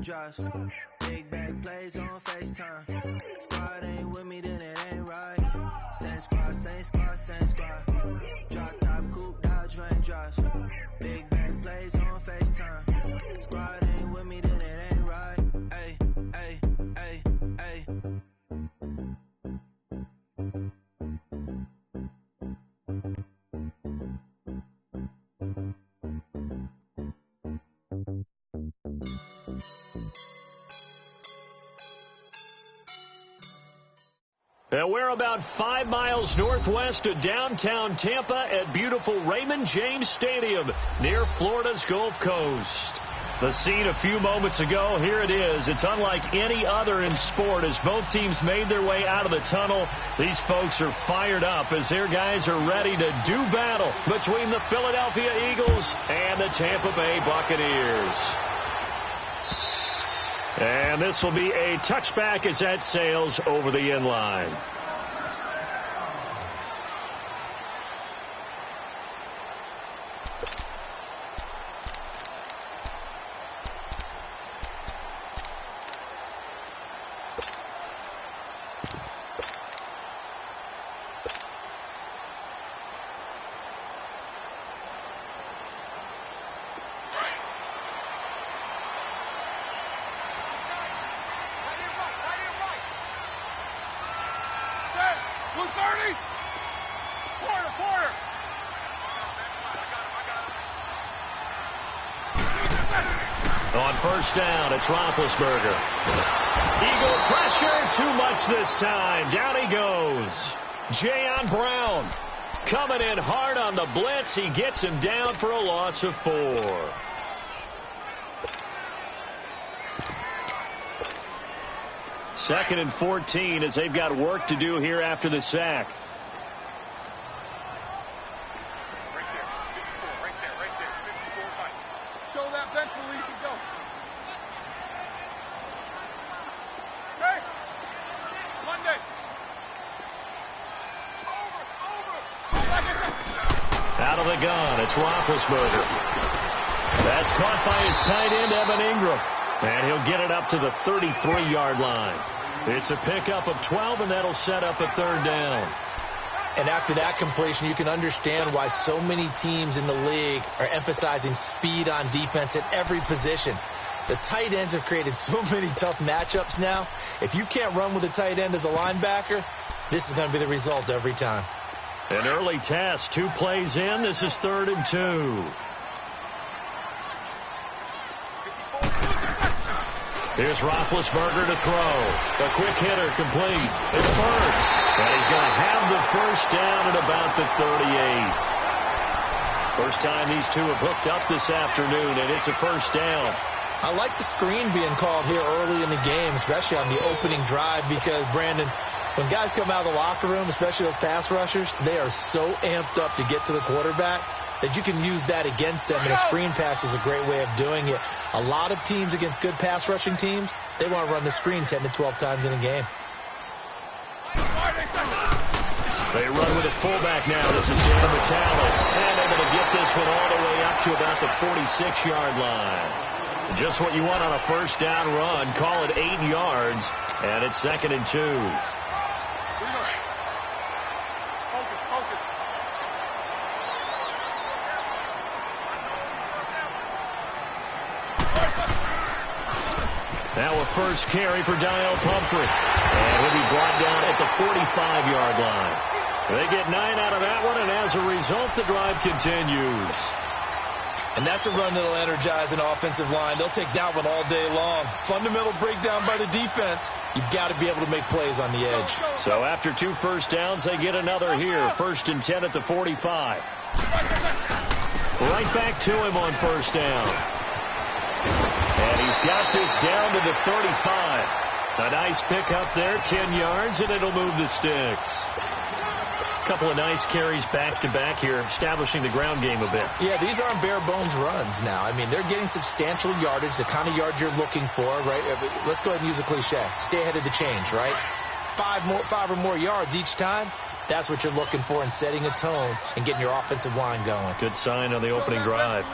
drops. Big back plays on FaceTime. Squad ain't with me, then it ain't right. Same squad, same squad, same squad. Drop top, coupe, Dodge raindrops. Big back plays on FaceTime. Squad ain't with me, then it ain't right. Ay, ay, ay, ay. And we're about 5 miles northwest of downtown Tampa at beautiful Raymond James Stadium near Florida's Gulf Coast. The scene a few moments ago, here it is. It's unlike any other in sport as both teams made their way out of the tunnel. These folks are fired up as their guys are ready to do battle between the Philadelphia Eagles and the Tampa Bay Buccaneers. And this will be a touchback as that sails over the end line. On first down, it's Roethlisberger. Eagle pressure, too much this time. Down he goes. Jayon Brown coming in hard on the blitz. He gets him down for a loss of 4. Second and 14 as they've got work to do here after the sack. Out of the gun, it's Roethlisberger. That's caught by his tight end, Evan Ingram. And he'll get it up to the 33-yard line. It's a pickup of 12, and that'll set up a third down. And after that completion, you can understand why so many teams in the league are emphasizing speed on defense at every position. The tight ends have created so many tough matchups now. If you can't run with a tight end as a linebacker, this is going to be the result every time. An early test, 2 plays in. This is 3rd and 2. Here's Roethlisberger to throw. A quick hitter complete. It's Bird. And he's going to have the first down at about the 38. First time these two have hooked up this afternoon, and it's a first down. I like the screen being called here early in the game, especially on the opening drive, because, Brandon, when guys come out of the locker room, especially those pass rushers, they are so amped up to get to the quarterback that you can use that against them, and a screen pass is a great way of doing it. A lot of teams against good pass rushing teams, they want to run the screen 10 to 12 times in a game. They run with a fullback now. This is David Metallic, and they're going to get this one all the way up to about the 46-yard line. Just what you want on a first down run. Call it 8 yards, and it's 2nd and 2. Now a first carry for Dial Pumphrey. And he'll be brought down at the 45-yard line. They get 9 out of that one, and as a result, the drive continues. And that's a run that'll energize an offensive line. They'll take that one all day long. Fundamental breakdown by the defense. You've got to be able to make plays on the edge. So after 2 first downs, they get another here. 1st and 10 at the 45. Right back to him on first down. And he's got this down to the 35. A nice pickup there, 10 yards, and it'll move the sticks. Couple of nice carries back-to-back here, establishing the ground game a bit. Yeah, these aren't bare-bones runs now. I mean, they're getting substantial yardage, the kind of yards you're looking for, right? Let's go ahead and use a cliche. Stay ahead of the change, right? 5 or more yards each time. That's what you're looking for in setting a tone and getting your offensive line going. Good sign on the opening drive.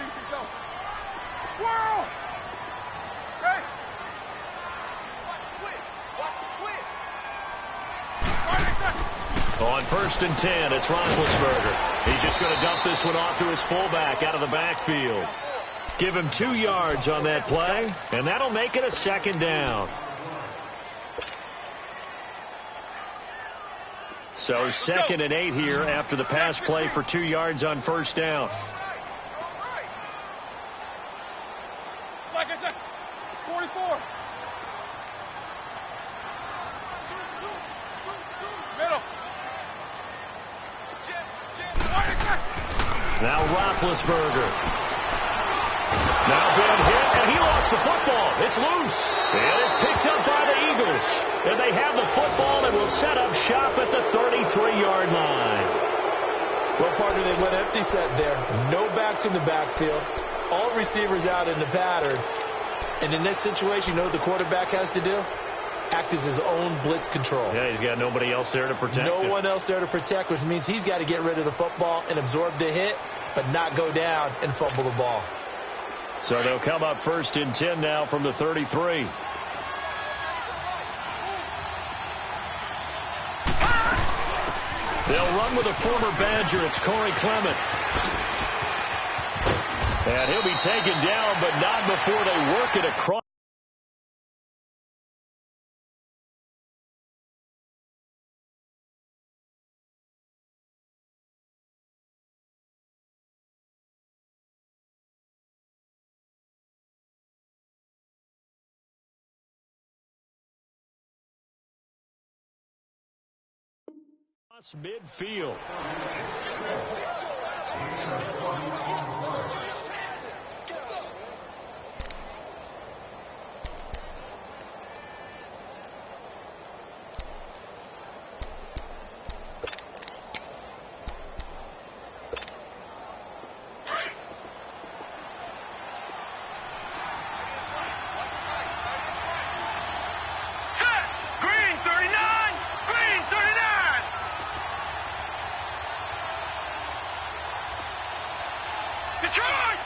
On 1st and 10, it's Roethlisberger. He's just going to dump this one off to his fullback out of the backfield. Give him 2 yards on that play, and that'll make it a 2nd down. So 2nd and 8 here after the pass play for 2 yards on 1st down. Like I said, 44. Middle. Now Roethlisberger. Now big hit, and he lost the football. It's loose. It is picked up by the Eagles. And they have the football and will set up shop at the 33-yard line. Well, partner, they went empty set there. No backs in the backfield. All receivers out in the pattern. And in this situation, you know what the quarterback has to do? Act as his own blitz control. Yeah, he's got nobody else there to protect him. No one else there to protect, which means he's got to get rid of the football and absorb the hit, but not go down and fumble the ball. So they'll come up 1st and 10 now from the 33. They'll run with a former Badger. It's Corey Clement. And he'll be taken down, but not before they work it across. Midfield.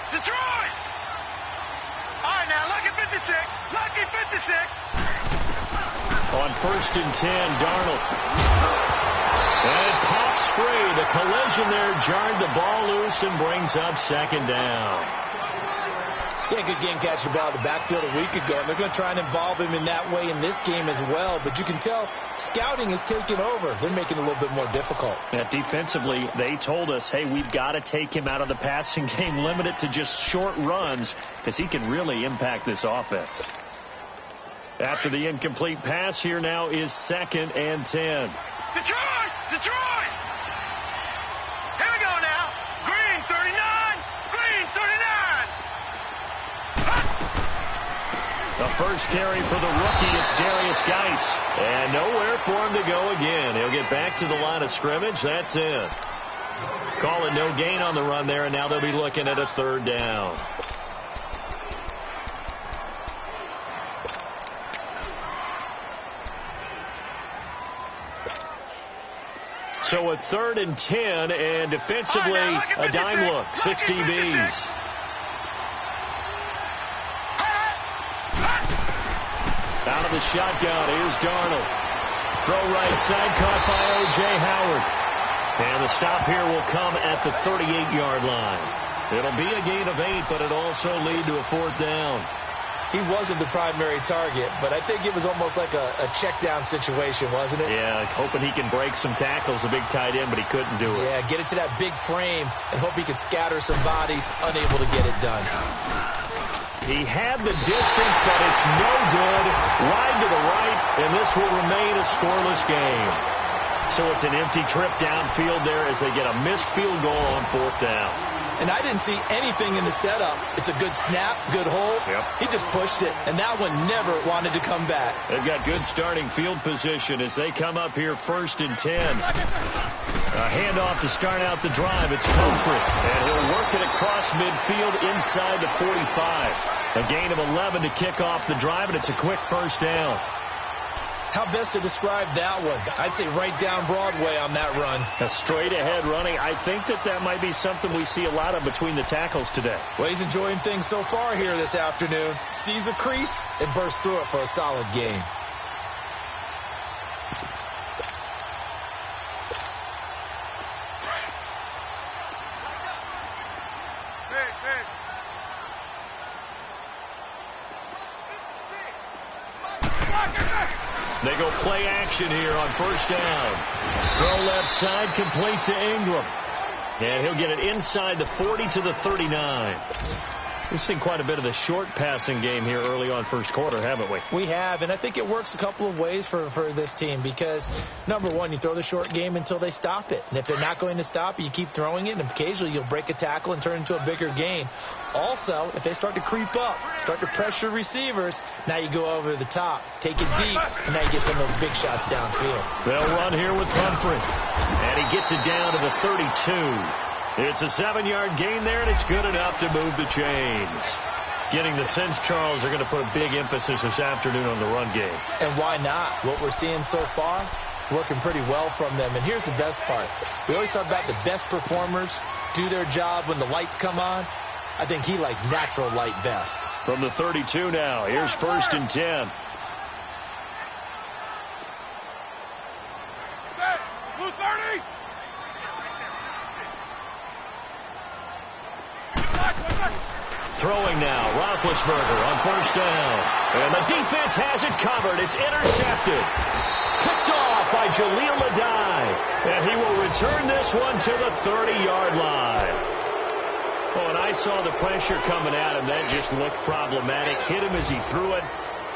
Detroit! All right, now, lucky 56. Lucky 56. On 1st and 10, Darnold. And it pops free. The collision there jarred the ball loose and brings up 2nd down. Yeah, good game catching the ball in the backfield a week ago. And they're going to try and involve him in that way in this game as well. But you can tell scouting is taking over. They're making it a little bit more difficult. Yeah, defensively, they told us, hey, we've got to take him out of the passing game, limit it to just short runs, because he can really impact this offense. After the incomplete pass, here now is 2nd and 10. Detroit! Detroit! Here we go now. Green 39. Green 39. The first carry for the rookie, it's Darius Geis. And nowhere for him to go again. He'll get back to the line of scrimmage. That's it. Call it no gain on the run there, and now they'll be looking at a 3rd down. So a 3rd and 10, and defensively, a dime look. 6 DBs. Out of the shotgun, here's Darnold. Throw right side, caught by O.J. Howard. And the stop here will come at the 38-yard line. It'll be a gain of 8, but it'll also lead to a 4th down. He wasn't the primary target, but I think it was almost like a check-down situation, wasn't it? Yeah, hoping he can break some tackles, the big tight end, but he couldn't do it. Yeah, get it to that big frame and hope he could scatter some bodies, unable to get it done. He had the distance, but it's no good. Wide to the right, and this will remain a scoreless game. So it's an empty trip downfield there as they get a missed field goal on 4th down. And I didn't see anything in the setup. It's a good snap, good hold. Yep. He just pushed it, and that one never wanted to come back. They've got good starting field position as they come up here 1st and 10. A handoff to start out the drive. It's Comfort, and he'll work it across midfield inside the 45. A gain of 11 to kick off the drive, and it's a quick 1st down. How best to describe that one? I'd say right down Broadway on that run. A straight-ahead running. I think that might be something we see a lot of between the tackles today. Well, he's enjoying things so far here this afternoon. Sees a crease and bursts through it for a solid game. They go play action here on first down. Throw left side, complete to Ingram. And he'll get it inside the 40 to the 39. We've seen quite a bit of the short passing game here early on first quarter, haven't we? We have, and I think it works a couple of ways for this team because, number one, you throw the short game until they stop it. And if they're not going to stop it, you keep throwing it, and occasionally you'll break a tackle and turn it into a bigger gain. Also, if they start to creep up, start to pressure receivers, now you go over the top, take it deep, and now you get some of those big shots downfield. They'll run here with Humphrey, and he gets it down to the 32. It's a 7-yard gain there, and it's good enough to move the chains. Getting the sense, Charles, they're going to put a big emphasis this afternoon on the run game. And why not? What we're seeing so far, working pretty well from them. And here's the best part. We always talk about the best performers do their job when the lights come on. I think he likes natural light best. From the 32 now, here's 1st and 10. Blue 30. Throwing now, Roethlisberger on first down. And the defense has it covered. It's intercepted. Picked off by Jaleel Adai. And he will return this one to the 30-yard line. Oh, and I saw the pressure coming at him. That just looked problematic. Hit him as he threw it,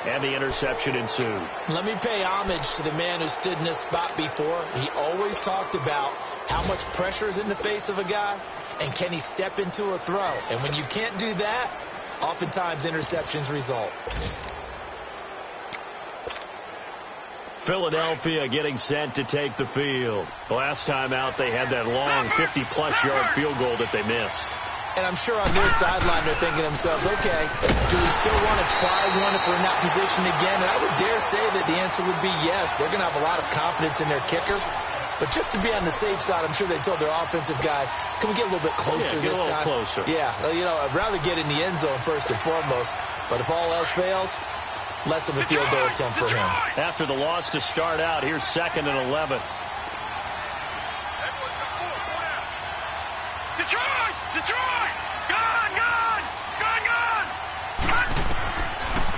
and the interception ensued. Let me pay homage to the man who stood in this spot before. He always talked about how much pressure is in the face of a guy, and can he step into a throw? And when you can't do that, oftentimes interceptions result. Philadelphia getting set to take the field. Last time out, they had that long 50-plus yard field goal that they missed. And I'm sure on their sideline they're thinking to themselves, okay, do we still want to try one if we're in that position again? And I would dare say that the answer would be yes. They're going to have a lot of confidence in their kicker. But just to be on the safe side, I'm sure they told their offensive guys, can we get a little bit closer this time? Get a little closer. Yeah, you know, I'd rather get in the end zone first and foremost. But if all else fails, less of a field goal attempt for him. After the loss to start out, here's 2nd and 11. Detroit! Detroit! Gone! Gone! Gone! Gone!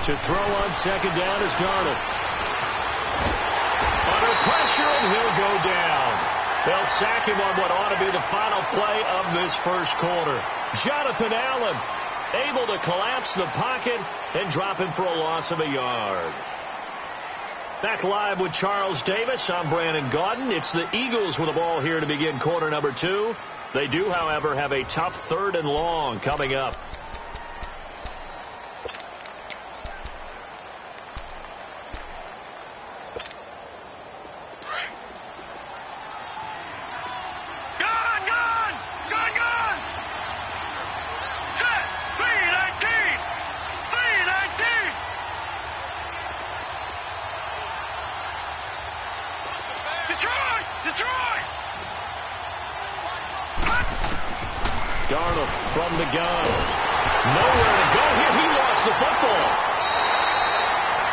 To throw on 2nd down is Darnold. Under pressure, and he'll go down. They'll sack him on what ought to be the final play of this first quarter. Jonathan Allen able to collapse the pocket and drop him for a loss of a yard. Back live with Charles Davis. I'm Brandon Gaudin. It's the Eagles with the ball here to begin quarter number 2. They do, however, have a tough 3rd and long coming up. Gone! Gone! Gone! Gone! Set! 319! 319! Detroit! Detroit! Darnold from the gun. Nowhere to go here. He lost the football.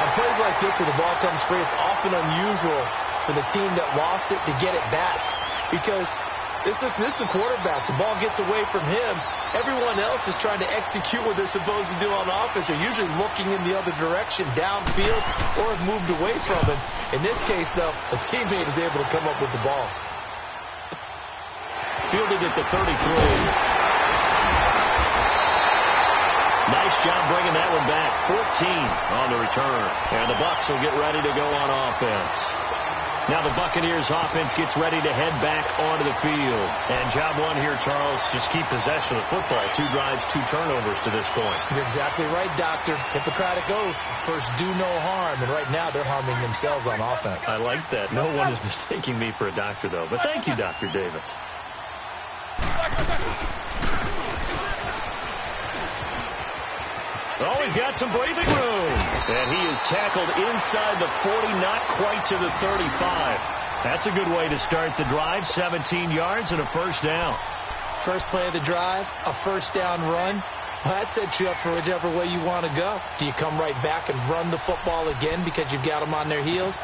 On plays like this where the ball comes free, it's often unusual for the team that lost it to get it back. Because this is the quarterback. The ball gets away from him. Everyone else is trying to execute what they're supposed to do on offense. They're usually looking in the other direction, downfield, or have moved away from him. In this case, though, a teammate is able to come up with the ball. Fielded at the 33. Nice job bringing that one back. 14 on the return. And the Bucs will get ready to go on offense. Now the Buccaneers offense gets ready to head back onto the field. And job one here, Charles, just keep possession of the football. 2 drives, 2 turnovers to this point. You're exactly right, Doctor. Hippocratic oath. First, do no harm. And right now, they're harming themselves on offense. I like that. No one is mistaking me for a doctor, though. But thank you, Dr. Davis. Oh, he's got some breathing room. And he is tackled inside the 40, not quite to the 35. That's a good way to start the drive. 17 yards and a first down. First play of the drive, a first down run. Well, that sets you up for whichever way you want to go. Do you come right back and run the football again because you've got them on their heels?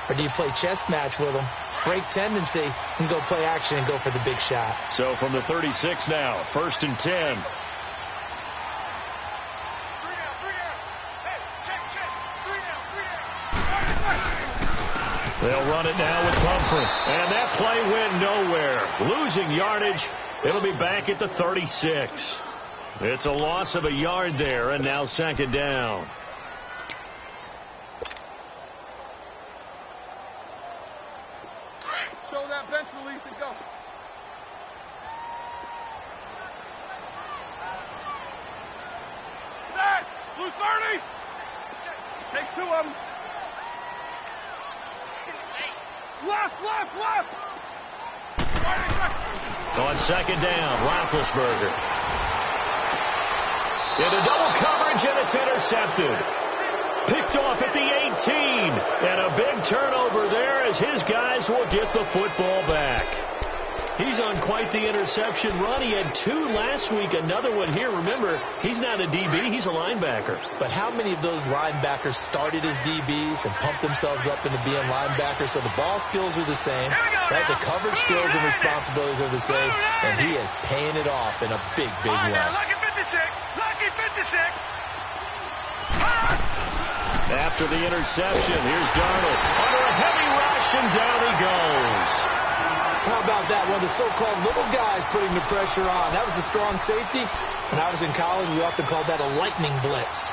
Or do you play chess match with them, break tendency, and go play action and go for the big shot? So from the 36 now, 1st and 10. They'll run it now with Pumphrey. And that play went nowhere. Losing yardage. It'll be back at the 36. It's a loss of a yard there, and now second down. Show that bench release and go. Set! Blue 30! Takes two of them. Left! On second down, Roethlisberger. Into double coverage, and it's intercepted. Picked off at the 18. And a big turnover there as his guys will get the football back. He's on quite the interception run. He had 2 last week, another one here. Remember, he's not a DB, he's a linebacker. But how many of those linebackers started as DBs and pumped themselves up into being linebackers? So the ball skills are the same, right? The coverage skills and responsibilities are the same, and he is paying it off in a big, big way. Lucky 56! Lucky 56! After the interception, here's Darnold. Under a heavy rush, and down he goes. How about that? One of the so-called little guys putting the pressure on. That was a strong safety. When I was in college, we often called that a lightning blitz.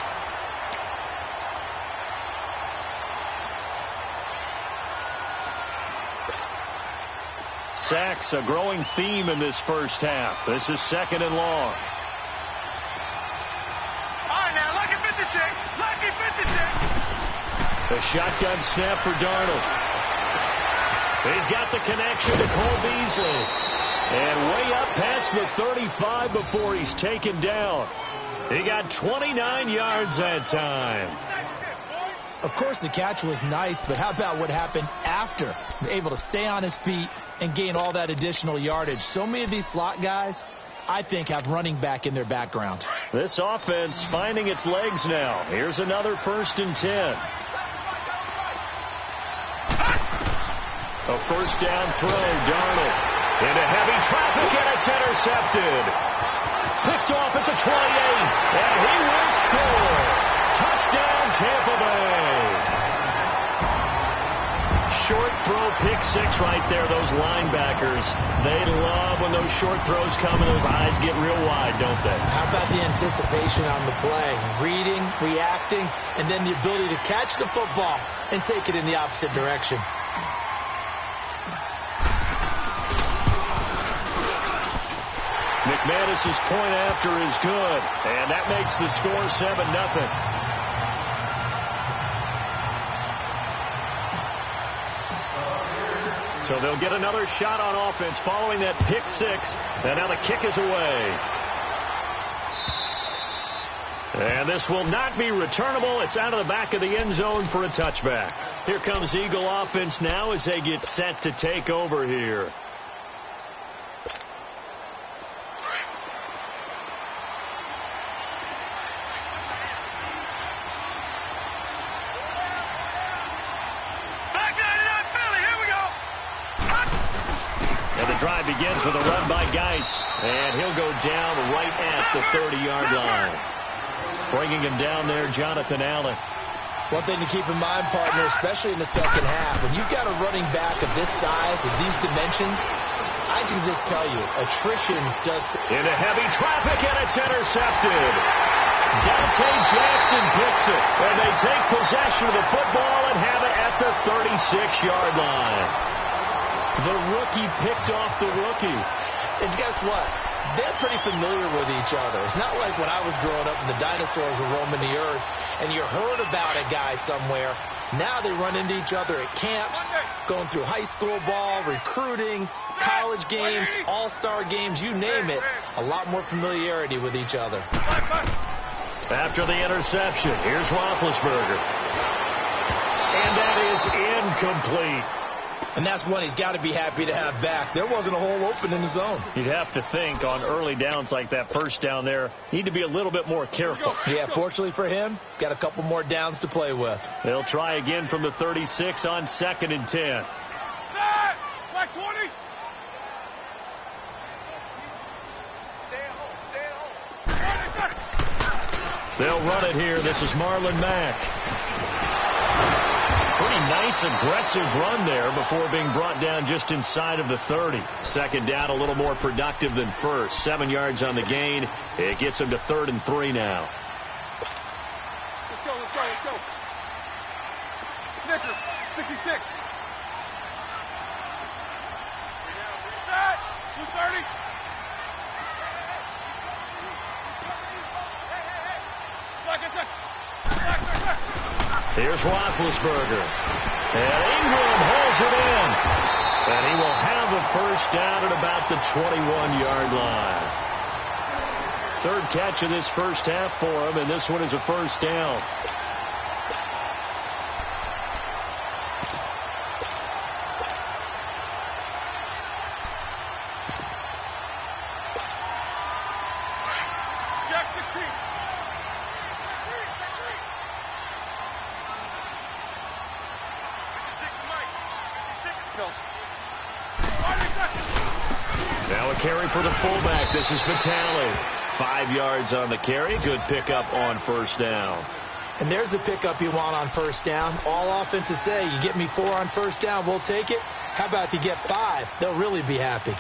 Sacks, a growing theme in this first half. This is second and long. All right, now, lucky 56! Lucky 56! The shotgun snap for Darnold. He's got the connection to Cole Beasley. And way up past the 35 before he's taken down. He got 29 yards that time. Of course, the catch was nice, but how about what happened after? Able to stay on his feet and gain all that additional yardage. So many of these slot guys, I think, have running back in their background. This offense finding its legs now. Here's another 1st and 10. A first down throw, Darnold. Into heavy traffic, and it's intercepted. Picked off at the 28, and he will score. Touchdown, Tampa Bay. Short throw, pick 6 right there, those linebackers. They love when those short throws come and those eyes get real wide, don't they? How about the anticipation on the play? Reading, reacting, and then the ability to catch the football and take it in the opposite direction. McManus's point after is good, and that makes the score 7-0. So they'll get another shot on offense following that pick 6, and now the kick is away. And this will not be returnable. It's out of the back of the end zone for a touchback. Here comes Eagle offense now as they get set to take over here. Drive begins with a run by Geis, and he'll go down right at the 30-yard line. Bringing him down there, Jonathan Allen. One thing to keep in mind, partner, especially in the second half, when you've got a running back of this size, of these dimensions, I can just tell you, attrition does... Into heavy traffic, and it's intercepted. Dante Jackson picks it, and they take possession of the football and have it at the 36-yard line. The rookie picked off the rookie. And guess what? They're pretty familiar with each other. It's not like when I was growing up and the dinosaurs were roaming the earth and you heard about a guy somewhere. Now they run into each other at camps, going through high school ball, recruiting, college games, all-star games, you name it. A lot more familiarity with each other. After the interception, here's Roethlisberger. And that is incomplete. And that's one he's got to be happy to have back. There wasn't a hole open in the zone. You'd have to think on early downs like that first down there, need to be a little bit more careful. Yeah, fortunately for him, got a couple more downs to play with. They'll try again from the 36 on 2nd and 10. Back 20. Stay at home. They'll run it here. This is Marlon Mack. Pretty nice, aggressive run there before being brought down just inside of the 30. Second down, a little more productive than first. 7 yards on the gain. It gets him to 3rd and 3 now. Let's go, let's go, let's go. Snickers, 66. Set, 230. Here's Roethlisberger. And Ingram holds it in. And he will have a first down at about the 21-yard line. Third catch of this first half for him, and this one is a first down. Now a carry for the fullback. This is Vitale. 5 yards on the carry. Good pickup on first down. And there's the pickup you want on first down. All offenses say, you get me 4 on first down, we'll take it. How about if you get 5? They'll really be happy.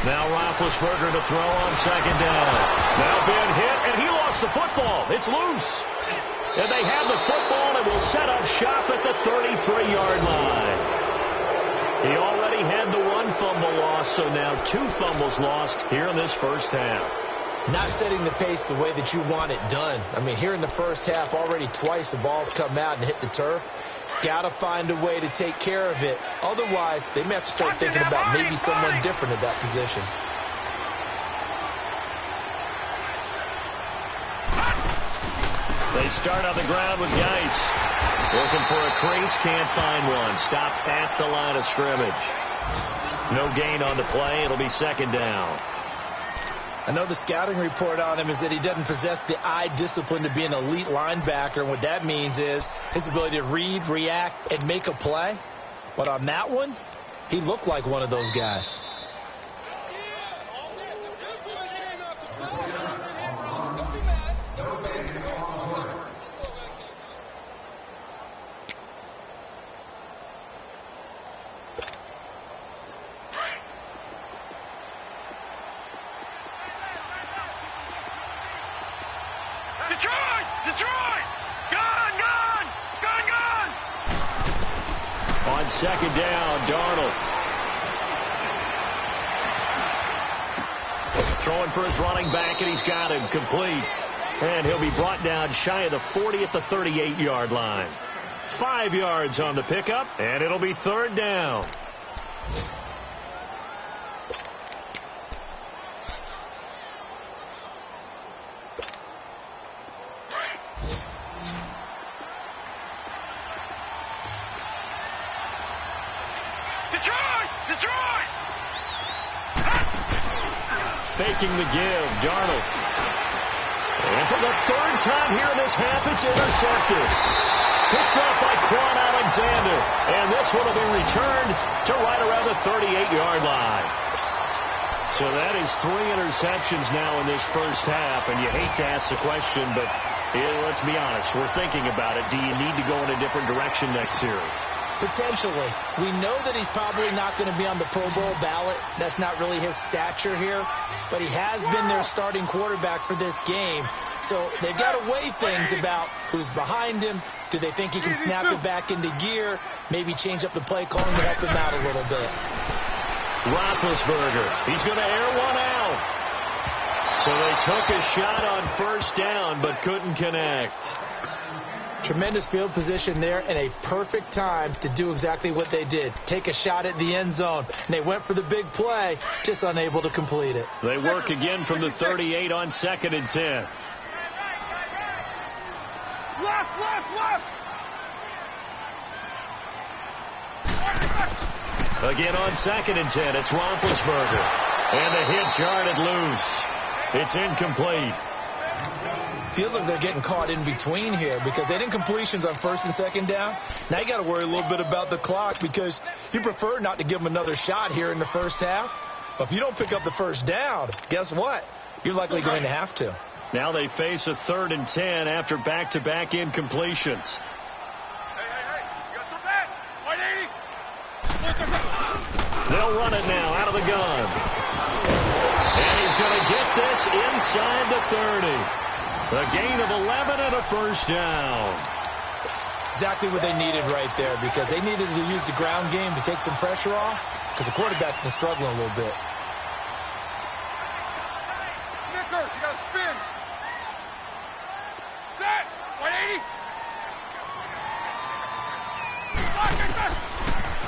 Now Roethlisberger to throw on second down. Now being hit, and he lost the football. It's loose. And they have the football and will set up shop at the 33-yard line. He already had the 1 fumble loss, so now 2 fumbles lost here in this first half. Not setting the pace the way that you want it done. I mean, here in the first half, already twice the ball's come out and hit the turf. Got to find a way to take care of it. Otherwise, they may have to start thinking about maybe someone different at that position. They start on the ground with Geis. Looking for a crease, can't find one. Stopped at the line of scrimmage. No gain on the play. It'll be second down. I know the scouting report on him is that he doesn't possess the eye discipline to be an elite linebacker. And what that means is his ability to read, react, and make a play. But on that one, he looked like one of those guys. Second down, Darnold. Throwing for his running back, and he's got him complete. And he'll be brought down shy of the 40 at the 38-yard line. 5 yards on the pickup, and it'll be third down. Faking the give, Darnold. And for the 3rd time here in this half, it's intercepted. Picked up by Quan Alexander. And this one will be returned to right around the 38-yard line. So that is 3 interceptions now in this first half. And you hate to ask the question, but let's be honest. We're thinking about it. Do you need to go in a different direction next series? Potentially. We know that he's probably not going to be on the Pro Bowl ballot. That's not really his stature here. But he has been their starting quarterback for this game. So they've got to weigh things about who's behind him. Do they think he can snap it back into gear? Maybe change up the play calling to help him out a little bit. Roethlisberger. He's going to air one out. So they took a shot on first down but couldn't connect. Tremendous field position there and a perfect time to do exactly what they did. Take a shot at the end zone. And they went for the big play, just unable to complete it. They work again from the 38 on 2nd and 10. Left, left, left. Again on 2nd and 10, it's Roethlisberger. And the hit jarred it loose. It's incomplete. Feels like they're getting caught in between here because they didn't completions on first and second down. Now you got to worry a little bit about the clock because you prefer not to give them another shot here in the first half. But if you don't pick up the first down, guess what? You're likely going to have to. Now they face a 3rd and 10 after back-to-back incompletions. They'll run it now out of the gun. And he's going to get this inside the 30. A gain of 11 and a first down. Exactly what they needed right there because they needed to use the ground game to take some pressure off because the quarterback's been struggling a little bit. Snickers, you got to spin. Set. 180.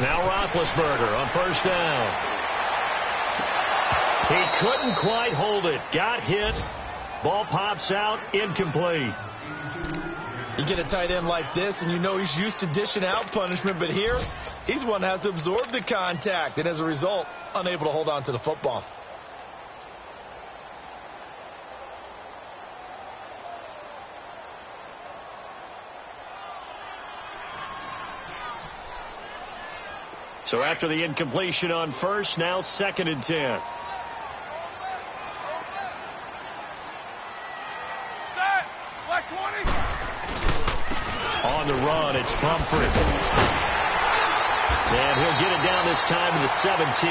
Now Roethlisberger on first down. He couldn't quite hold it. Got hit. Ball pops out, incomplete. You get a tight end like this, and you know he's used to dishing out punishment, but here, he's one that has to absorb the contact, and as a result, unable to hold on to the football. So after the incompletion on first, now 2nd and 10. On the run, it's Pumphrey. And he'll get it down this time to the 17.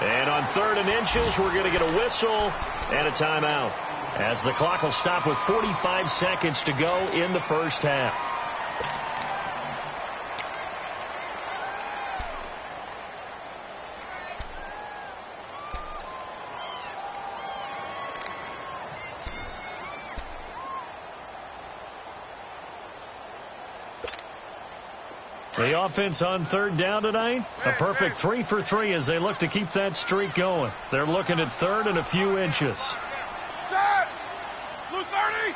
And on 3rd and inches, we're going to get a whistle and a timeout, as the clock will stop with 45 seconds to go in the first half. The offense on 3rd down tonight, a perfect 3 for 3 as they look to keep that streak going. They're looking at 3rd and a few inches. Set. Blue 30.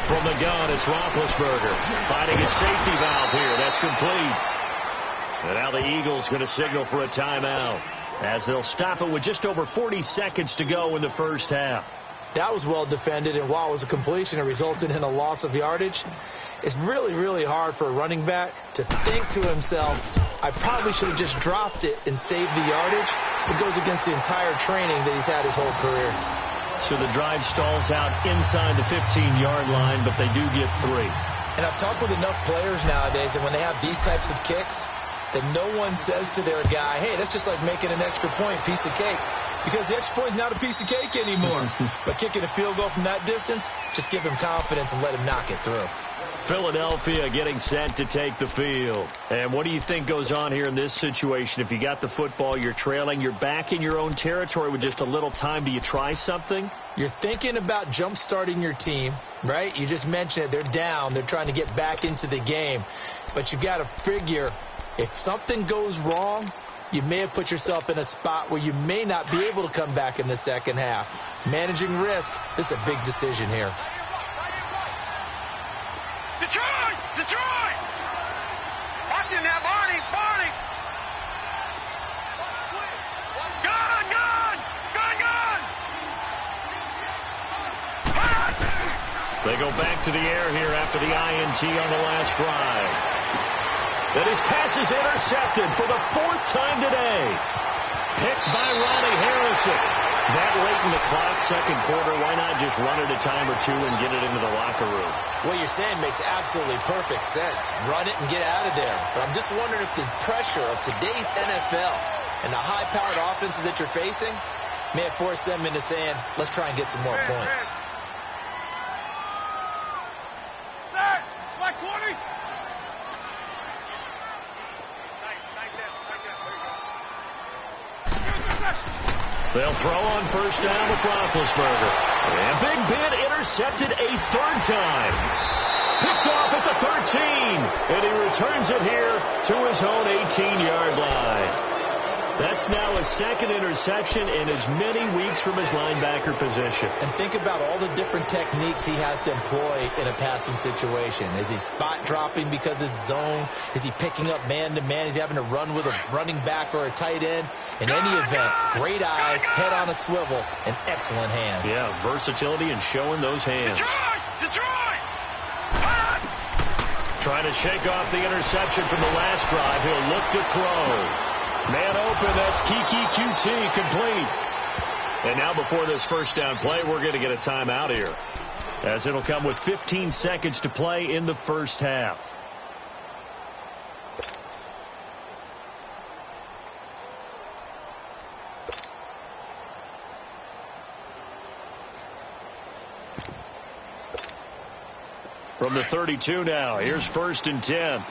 From the gun, it's Roethlisberger finding a safety valve here. That's complete. And now the Eagles going to signal for a timeout as they'll stop it with just over 40 seconds to go in the first half. That was well defended, and while it was a completion, it resulted in a loss of yardage. It's really, really hard for a running back to think to himself, I probably should have just dropped it and saved the yardage. It goes against the entire training that he's had his whole career. So the drive stalls out inside the 15-yard line, but they do get 3. And I've talked with enough players nowadays that when they have these types of kicks, that no one says to their guy, hey, that's just like making an extra point, piece of cake. Because the extra point is not a piece of cake anymore. But kicking a field goal from that distance, just give him confidence and let him knock it through. Philadelphia getting set to take the field. And what do you think goes on here in this situation? If you got the football, you're trailing, you're back in your own territory with just a little time. Do you try something? You're thinking about jump-starting your team, right? You just mentioned it. They're down. They're trying to get back into the game. But you got to figure if something goes wrong, you may have put yourself in a spot where you may not be able to come back in the second half. Managing risk, this is a big decision here. Detroit! Detroit! Watching that, Barney! Barney! Gun! Gun! Gun! Gun! They go back to the air here after the INT on the last drive. That his pass is intercepted for the 4th time today. Picked by Ronnie Harrison. That late in the clock, second quarter, why not just run it a time or two and get it into the locker room? What you're saying makes absolutely perfect sense. Run it and get out of there. But I'm just wondering if the pressure of today's NFL and the high-powered offenses that you're facing may have forced them into saying, let's try and get some more points. Set! Black 20! They'll throw on first down with Roethlisberger. And Big Ben intercepted a 3rd time. Picked off at the 13. And he returns it here to his own 18-yard line. That's now his second interception in as many weeks from his linebacker position. And think about all the different techniques he has to employ in a passing situation. Is he spot dropping because it's zone? Is he picking up man-to-man? Is he having to run with a running back or a tight end? In any event, great eyes, head on a swivel, and excellent hands. Yeah, versatility and showing those hands. Detroit! Trying to shake off the interception from the last drive. He'll look to throw. Man open, that's Kiki QT, complete. And now before this first down play, we're going to get a timeout here, as it'll come with 15 seconds to play in the first half. From the 32 now, here's 1st and 10.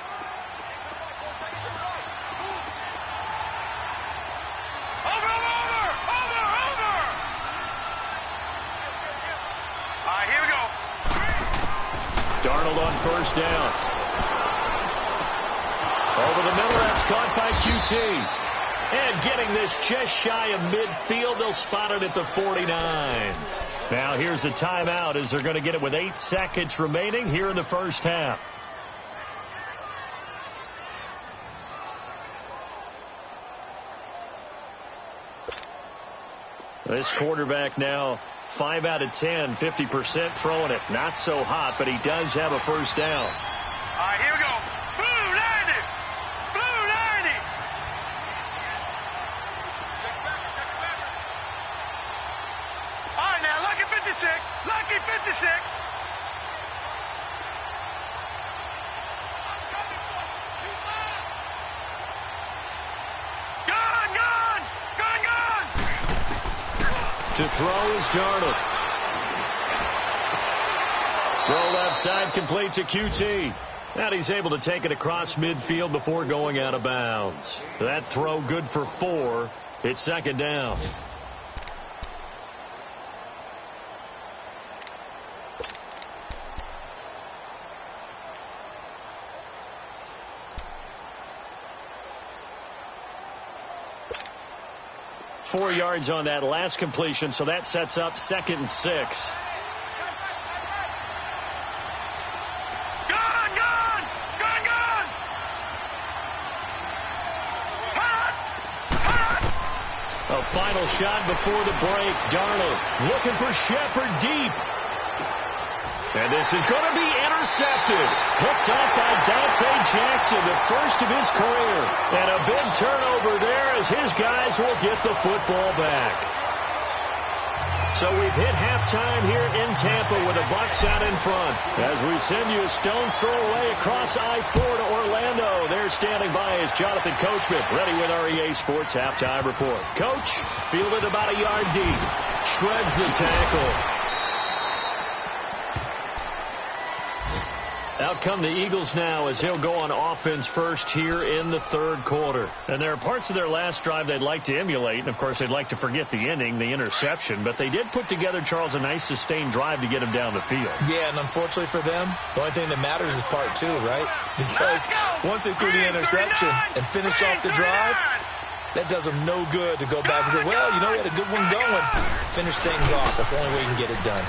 On first down. Over the middle, that's caught by QT. And getting this just shy of midfield, they'll spot it at the 49. Now here's a timeout as they're going to get it with 8 seconds remaining here in the first half. This quarterback now 5 out of 10, 50% throwing it. Not so hot, but he does have a first down. All right, here we go. Blue 90. Blue 90. All right, now, lucky 56. Lucky 56. To throw is Darnold. Throw left side, complete to QT. And he's able to take it across midfield before going out of bounds. That throw good for 4. It's second down. Four yards on that last completion, so that sets up 2nd and 6. A final shot before the break. Darnold looking for Shepard deep. And this is going to be intercepted. Picked off by Dante Jackson, the first of his career. And a big turnover there as his guys will get the football back. So we've hit halftime here in Tampa with the Bucs out in front. As we send you a stone's throw away across I-4 to Orlando. There standing by is Jonathan Coachman, ready with our EA Sports Halftime Report. Coach, fielded about a yard deep. Shreds the tackle. Out come the Eagles now as he'll go on offense first here in the third quarter. And there are parts of their last drive they'd like to emulate. And, of course, they'd like to forget the ending, the interception. But they did put together, Charles, a nice sustained drive to get him down the field. Yeah, and unfortunately for them, the only thing that matters is part 2, right? Because once they threw the interception and finished off the drive, that does them no good to go back and say, well, you know, we had a good one going. Finish things off. That's the only way you can get it done.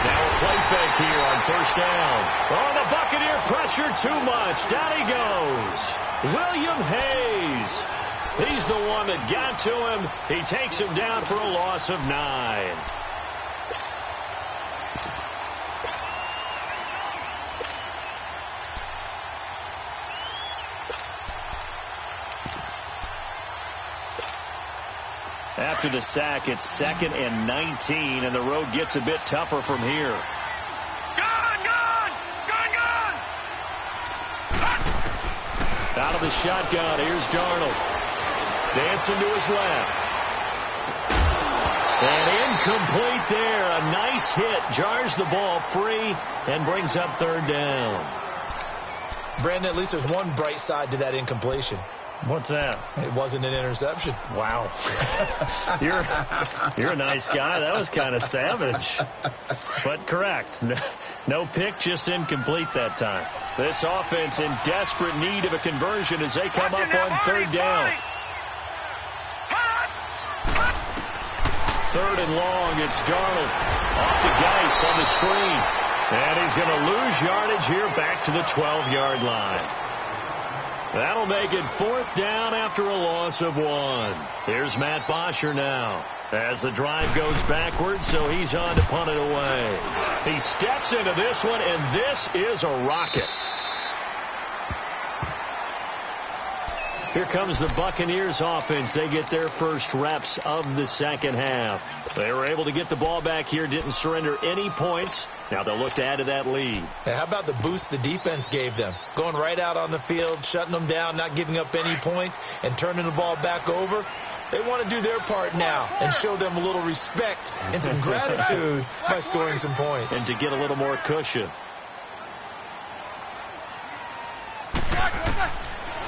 Now a play fake here on first down. Oh, the Buccaneer pressure too much. Down he goes. William Hayes. He's the one that got to him. He takes him down for a loss of 9. After the sack, it's 2nd and 19, and the road gets a bit tougher from here. Gun! Out of the shotgun, here's Darnold. Dancing to his left. And incomplete there. A nice hit. Jars the ball free and brings up 3rd down. Brandon, at least there's one bright side to that incompletion. What's that? It wasn't an interception. Wow. You're a nice guy. That was kind of savage. But correct. No pick, just incomplete that time. This offense in desperate need of a conversion as they come up on 3rd down. third and long. It's Darnold off to Geis on the screen. And he's going to lose yardage here back to the 12-yard line. That'll make it 4th down after a loss of 1. Here's Matt Bosher now as the drive goes backwards, so he's on to punt it away. He steps into this one, and this is a rocket. Here comes the Buccaneers offense. They get their first reps of the second half. They were able to get the ball back here, didn't surrender any points. Now they'll look to add to that lead. Hey, how about the boost the defense gave them? Going right out on the field, shutting them down, not giving up any points, and turning the ball back over. They want to do their part now and show them a little respect and some gratitude by scoring some points. And to get a little more cushion.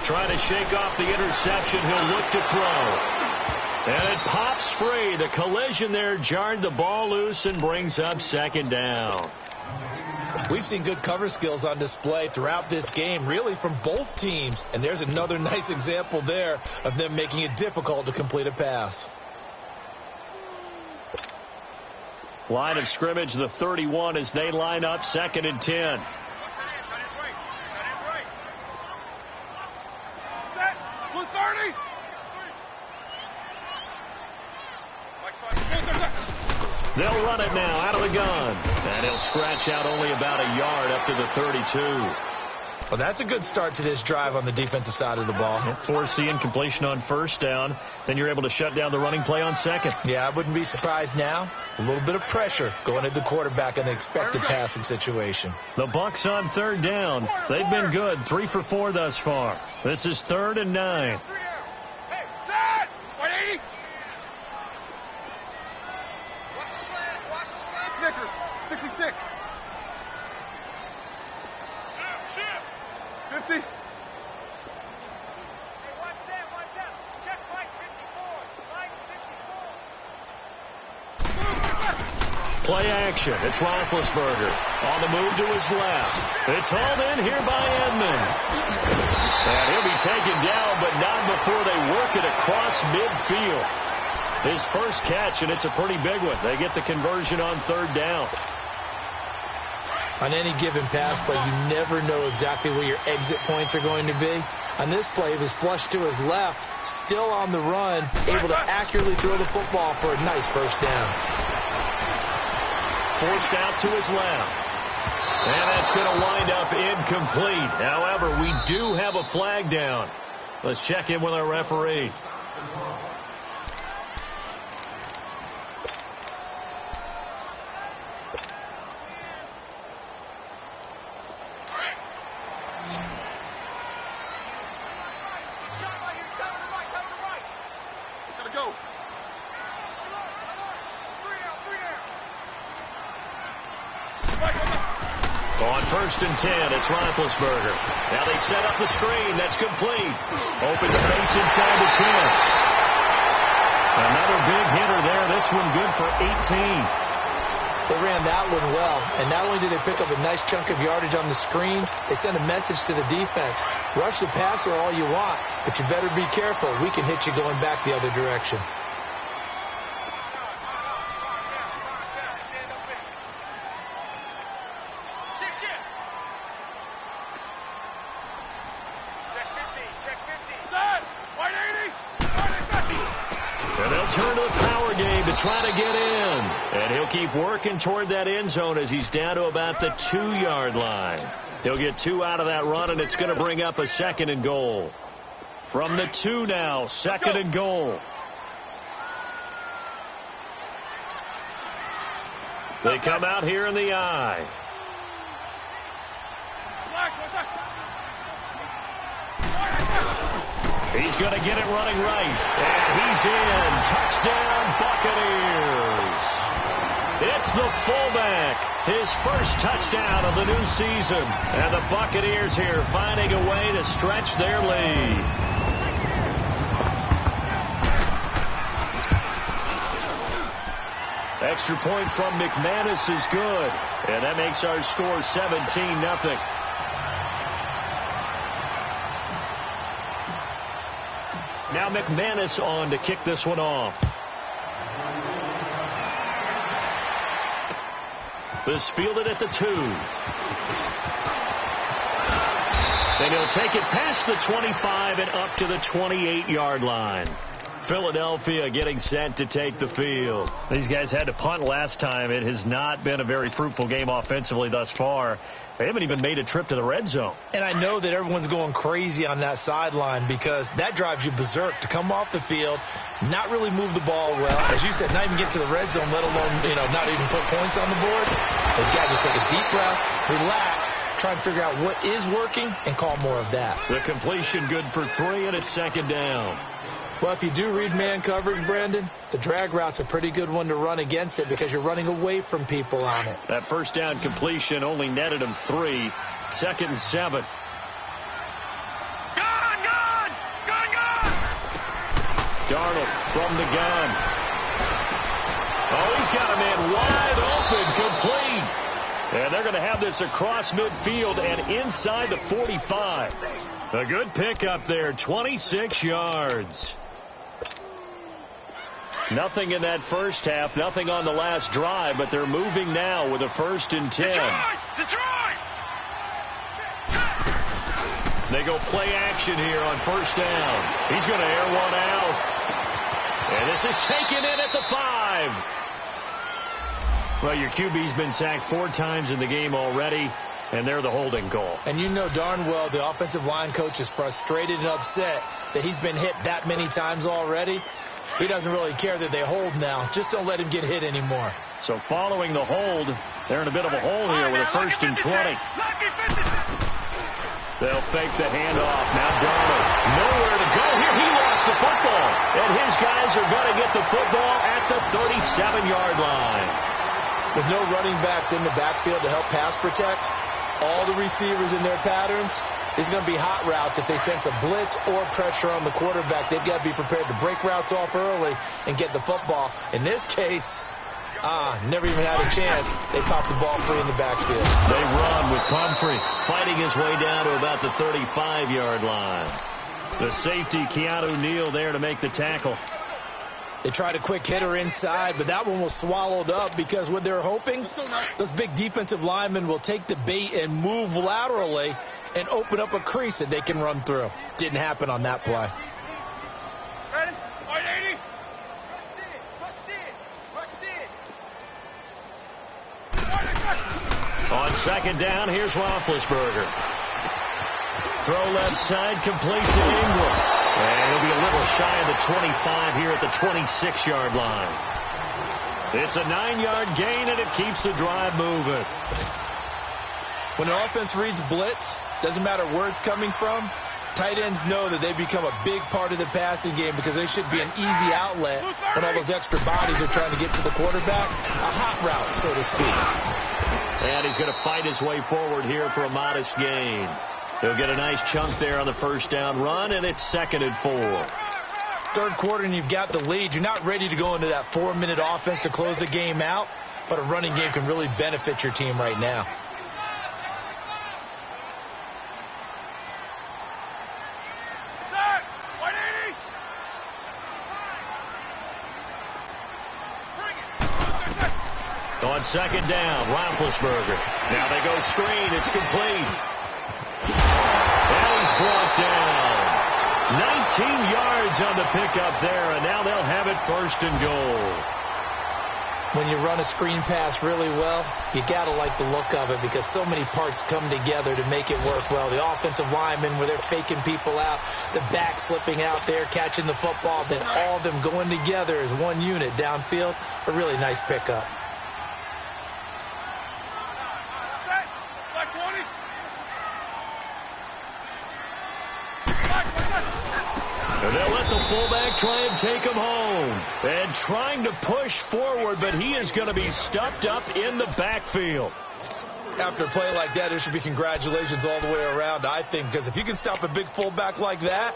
Trying to shake off the interception. He'll look to throw. And it pops free. The collision there jarred the ball loose and brings up second down. We've seen good cover skills on display throughout this game, really from both teams. And there's another nice example there of them making it difficult to complete a pass. Line of scrimmage, the 31, as they line up 2nd and 10. They'll run it now out of the gun. And he'll scratch out only about a yard up to the 32. Well, that's a good start to this drive on the defensive side of the ball. Force incompletion on first down. Then you're able to shut down the running play on second. Yeah, I wouldn't be surprised now. A little bit of pressure going at the quarterback in the expected passing situation. The Bucs on 3rd down. They've been good. 3 for 4 thus far. This is 3rd and 9. Hey, set! 180! Watch the slant. Snickers, 66. 50. Hey, watch out. Check Mike 54. Play action. It's Roethlisberger on the move to his left. It's hauled in here by Edmond. And he'll be taken down, but not before they work it across midfield. His first catch, and it's a pretty big one. They get the conversion on 3rd down. On any given pass play, you never know exactly where your exit points are going to be. On this play, it was flushed to his left, still on the run, able to accurately throw the football for a nice first down. Forced out to his left. And that's going to wind up incomplete. However, we do have a flag down. Let's check in with our referee. On 1st and 10, it's Roethlisberger. Now they set up the screen. That's complete. Open space inside the 10. Another big hitter there. This one good for 18. They ran that one well, and not only did they pick up a nice chunk of yardage on the screen, they sent a message to the defense. Rush the passer all you want, but you better be careful. We can hit you going back the other direction. Try to get in. And he'll keep working toward that end zone as he's down to about the 2-yard line. He'll get 2 out of that run, and it's going to bring up a 2nd and goal. From the 2 now, 2nd and goal. They come out here in the I. He's going to get it running right. And he's in. Touchdown, Buccaneers. It's the fullback. His first touchdown of the new season. And the Buccaneers here finding a way to stretch their lead. Extra point from McManus is good. And that makes our score 17-0. Now McManus on to kick this one off. This fielded at the 2. And he'll take it past the 25 and up to the 28-yard line. Philadelphia getting set to take the field. These guys had to punt last time. It has not been a very fruitful game offensively thus far. They haven't even made a trip to the red zone. And I know that everyone's going crazy on that sideline because that drives you berserk to come off the field, not really move the ball well. As you said, not even get to the red zone, let alone, not even put points on the board. They've got to just take a deep breath, relax, try and figure out what is working and call more of that. The completion good for 3, and it's second down. Well, if you do read man coverage, Brandon, the drag route's a pretty good one to run against it because you're running away from people on it. That first down completion only netted him 3. Second and 7. Gone! Darnold from the gun. Oh, he's got a man wide open, complete. And they're going to have this across midfield and inside the 45. A good pickup there, 26 yards. Nothing in that first half, nothing on the last drive, but they're moving now with a 1st and 10. Detroit! They go play action here on 1st down. He's going to air one out. And this is taken in at the 5. Well, your QB's been sacked 4 times in the game already, and they're the holding call. And you know darn well the offensive line coach is frustrated and upset that he's been hit that many times already. He doesn't really care that they hold now. Just don't let him get hit anymore. So following the hold, they're in a bit of a hole here with a 1st and 20. They'll fake the handoff. Now Darnold. Nowhere to go here. He lost the football. And his guys are going to get the football at the 37-yard line. With no running backs in the backfield to help pass protect, all the receivers in their patterns, it's going to be hot routes. If they sense a blitz or pressure on the quarterback, they've got to be prepared to break routes off early and get the football. In this case, never even had a chance. They popped the ball free in the backfield. They run with Pumphrey fighting his way down to about the 35-yard line. The safety, Keanu Neal, there to make the tackle. They tried a quick hitter inside, but that one was swallowed up because what they're hoping, those big defensive linemen will take the bait and move laterally and open up a crease that they can run through. Didn't happen on that play. Ready? 180. On 2nd down, here's Roethlisberger. Throw left side, complete to Ingram. And he'll be a little shy of the 25 here at the 26-yard line. It's a 9-yard gain, and it keeps the drive moving. When an offense reads blitz, doesn't matter where it's coming from, tight ends know that they become a big part of the passing game because they should be an easy outlet when all those extra bodies are trying to get to the quarterback. A hot route, so to speak. And he's going to fight his way forward here for a modest gain. He'll get a nice chunk there on the 1st down run, and it's 2nd and 4. 3rd quarter, and you've got the lead. You're not ready to go into that 4-minute offense to close the game out, but a running game can really benefit your team right now. On 2nd down, Roethlisberger. Now they go screen. It's complete. And he's brought down. 19 yards on the pickup there, and now they'll have it 1st and goal. When you run a screen pass really well, you got to like the look of it because so many parts come together to make it work well. The offensive linemen, where they're faking people out, the back slipping out there, catching the football, then all of them going together as one unit downfield. A really nice pickup. And they'll let the fullback try and take him home. And trying to push forward, but he is going to be stuffed up in the backfield. After a play like that, there should be congratulations all the way around, I think, because if you can stop a big fullback like that,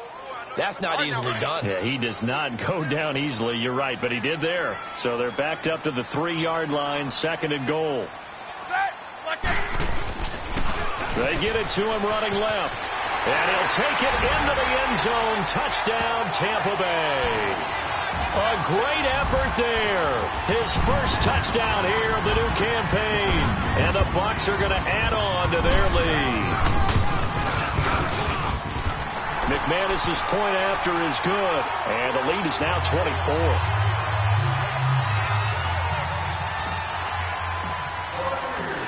that's not easily done. Yeah, he does not go down easily. You're right, but he did there. So they're backed up to the 3-yard line, 2nd and goal. They get it to him running left. And he'll take it into the end zone. Touchdown, Tampa Bay. A great effort there. His first touchdown here of the new campaign. And the Bucs are going to add on to their lead. McManus's point after is good. And the lead is now 24.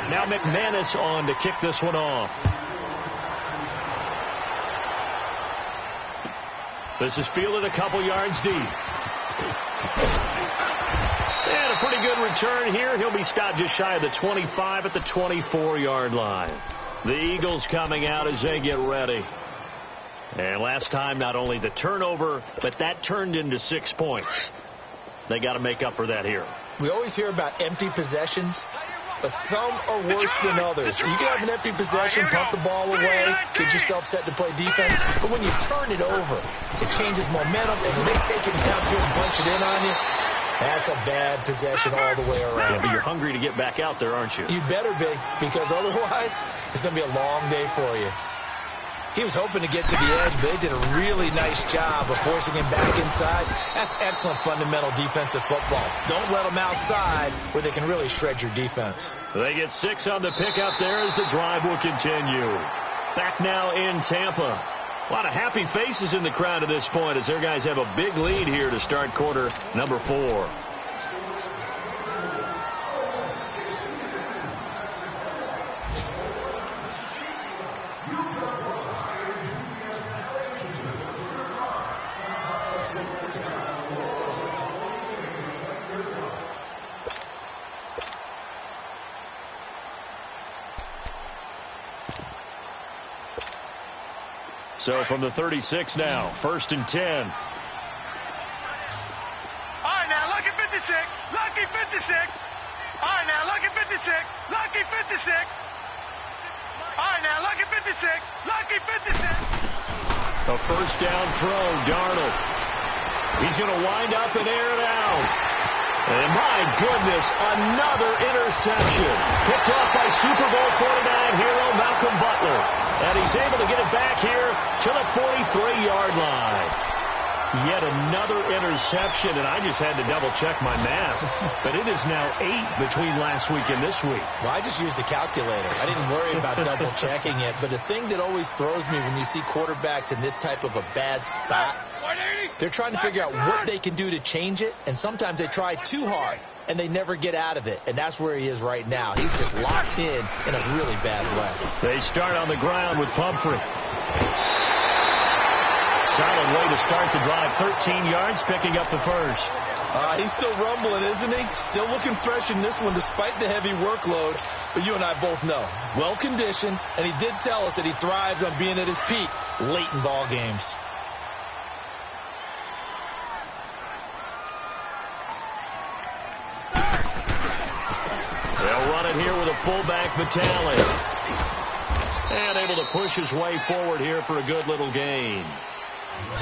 Now McManus on to kick this one off. This is fielded a couple yards deep. And a pretty good return here. He'll be stopped just shy of the 25 at the 24-yard line. The Eagles coming out as they get ready. And last time, not only the turnover, but that turned into 6 points. They got to make up for that here. We always hear about empty possessions, but some are worse than others. You can have an empty possession, pump the ball away, get yourself set to play defense, but when you turn it over, it changes momentum, and when they take it downfield and bunch it in on you, that's a bad possession all the way around. Yeah, but you're hungry to get back out there, aren't you? You better be, because otherwise, it's going to be a long day for you. He was hoping to get to the edge, but they did a really nice job of forcing him back inside. That's excellent fundamental defensive football. Don't let them outside where they can really shred your defense. They get 6 on the pickup there as the drive will continue. Back now in Tampa. A lot of happy faces in the crowd at this point as their guys have a big lead here to start quarter number 4. So from the 36 now, 1st and 10. All right, now, lucky 56. Lucky 56. All right, now, lucky 56. Lucky 56. All right, now, lucky 56. Lucky 56. A first down throw, Darnold. He's going to wind up and air it out. And my goodness, another interception. Picked off by Super Bowl 49 hero Malcolm Butler. And he's able to get it back here to the 43-yard line. Yet another interception, and I just had to double-check my math. But it is now 8 between last week and this week. Well, I just used a calculator. I didn't worry about double-checking it. But the thing that always throws me when you see quarterbacks in this type of a bad spot, they're trying to figure out what they can do to change it, and sometimes they try too hard, and they never get out of it. And that's where he is right now. He's just locked in a really bad way. They start on the ground with Pumphrey. Solid way to start the drive. 13 yards, picking up the first. He's still rumbling, isn't he? Still looking fresh in this one despite the heavy workload. But you and I both know, well-conditioned, and he did tell us that he thrives on being at his peak late in ball games. They'll run it here with a fullback, Vitale. And able to push his way forward here for a good little gain.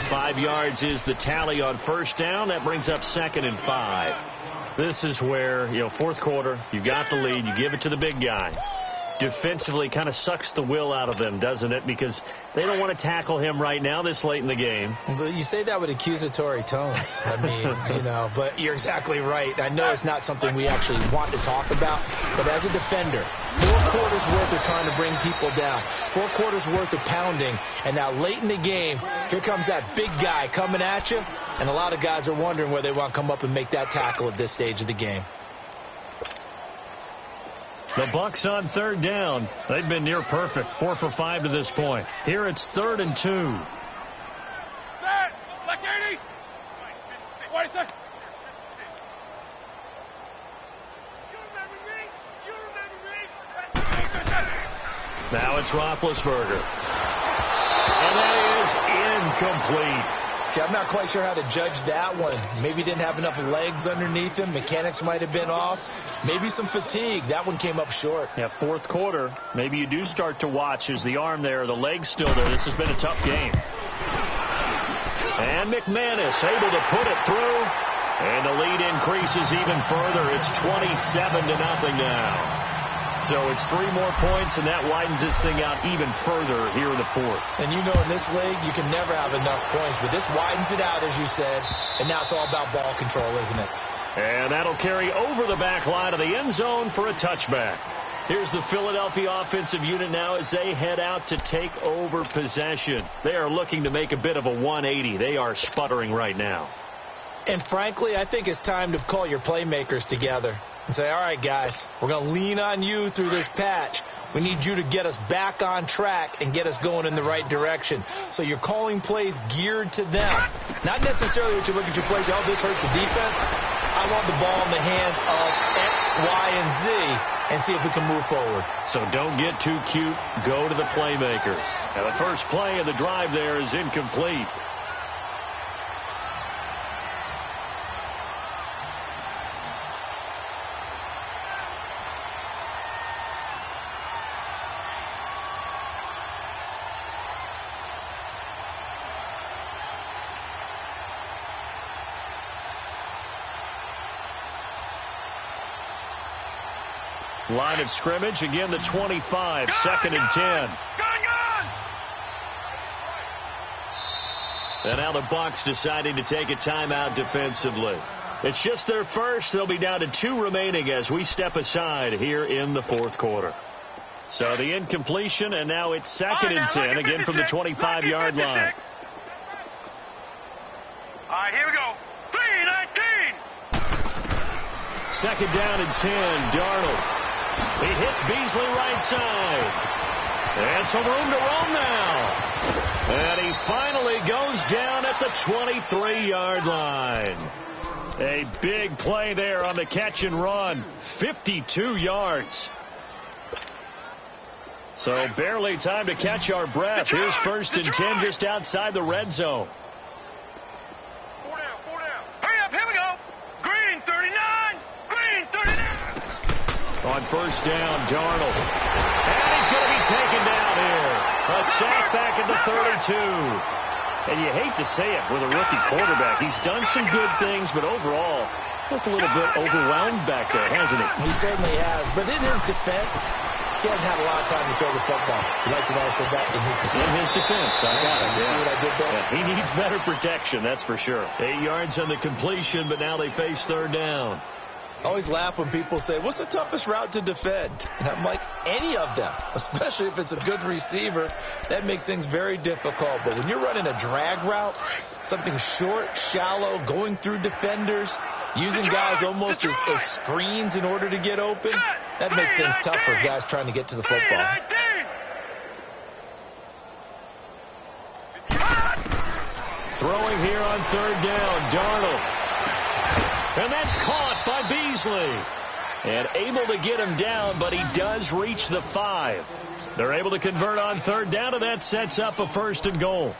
5 yards is the tally on first down. That brings up 2nd and 5. This is where, fourth quarter, you got the lead, you give it to the big guy. Defensively kind of sucks the will out of them, doesn't it? Because they don't want to tackle him right now this late in the game. But you say that with accusatory tones. I mean, but you're exactly right. I know it's not something we actually want to talk about, but as a defender, 4 quarters worth of trying to bring people down, 4 quarters worth of pounding, and now late in the game, here comes that big guy coming at you, and a lot of guys are wondering where they want to come up and make that tackle at this stage of the game. The Bucs on 3rd down. They've been near perfect, 4 for 5 to this point. Here it's 3rd and 2. Set! Like 80! What is it? You remember me? You remember me? Now it's Roethlisberger. And that is incomplete. Okay, I'm not quite sure how to judge that one. Maybe didn't have enough legs underneath him. Mechanics might have been off. Maybe some fatigue. That one came up short. Yeah, 4th quarter. Maybe you do start to watch as the arm there, the leg's still there. This has been a tough game. And McManus able to put it through. And the lead increases even further. It's 27-0 now. So it's 3 more points, and that widens this thing out even further here in the fourth. And you know in this league, you can never have enough points, but this widens it out, as you said, and now it's all about ball control, isn't it? And that'll carry over the back line of the end zone for a touchback. Here's the Philadelphia offensive unit now as they head out to take over possession. They are looking to make a bit of a 180. They are sputtering right now. And frankly, I think it's time to call your playmakers together and say, all right, guys, we're going to lean on you through this patch. We need you to get us back on track and get us going in the right direction. So you're calling plays geared to them. Not necessarily what you look at your plays, oh, this hurts the defense. I want the ball in the hands of X, Y, and Z and see if we can move forward. So don't get too cute. Go to the playmakers. Now the first play of the drive there is incomplete. Line of scrimmage, again the 25, second and 10. And now the Bucs deciding to take a timeout defensively. It's just their first. They'll be down to 2 remaining as we step aside here in the fourth quarter. So the incompletion, and now it's second and 10, again from the 25-yard line. All right, here we go. 3-19. Second down and 10, Darnold. He hits Beasley right side. And some room to roam now. And he finally goes down at the 23-yard line. A big play there on the catch and run. 52 yards. So barely time to catch our breath. Here's first and 10 just outside the red zone. 4 down, 4 down. Hurry up, here we go. Green 39. Green 39. On first down, Darnold. And he's going to be taken down here. A sack back at the 32. And you hate to say it with a rookie quarterback. He's done some good things, but overall, looked a little bit overwhelmed back there, hasn't he? He certainly has. But in his defense, he hasn't had a lot of time to throw the football. You like the way I said that? In his defense. In his defense. I got it. See what I did there? Yeah, he needs better protection, that's for sure. 8 yards on the completion, but now they face third down. I always laugh when people say, what's the toughest route to defend? And I'm like, any of them, especially if it's a good receiver. That makes things very difficult. But when you're running a drag route, something short, shallow, going through defenders, using guys almost as screens in order to get open, that makes things tough for guys trying to get to the football. Throwing here on third down, Darnold. And that's caught by Beasley. And able to get him down, but he does reach the 5. They're able to convert on third down, and that sets up a first and goal.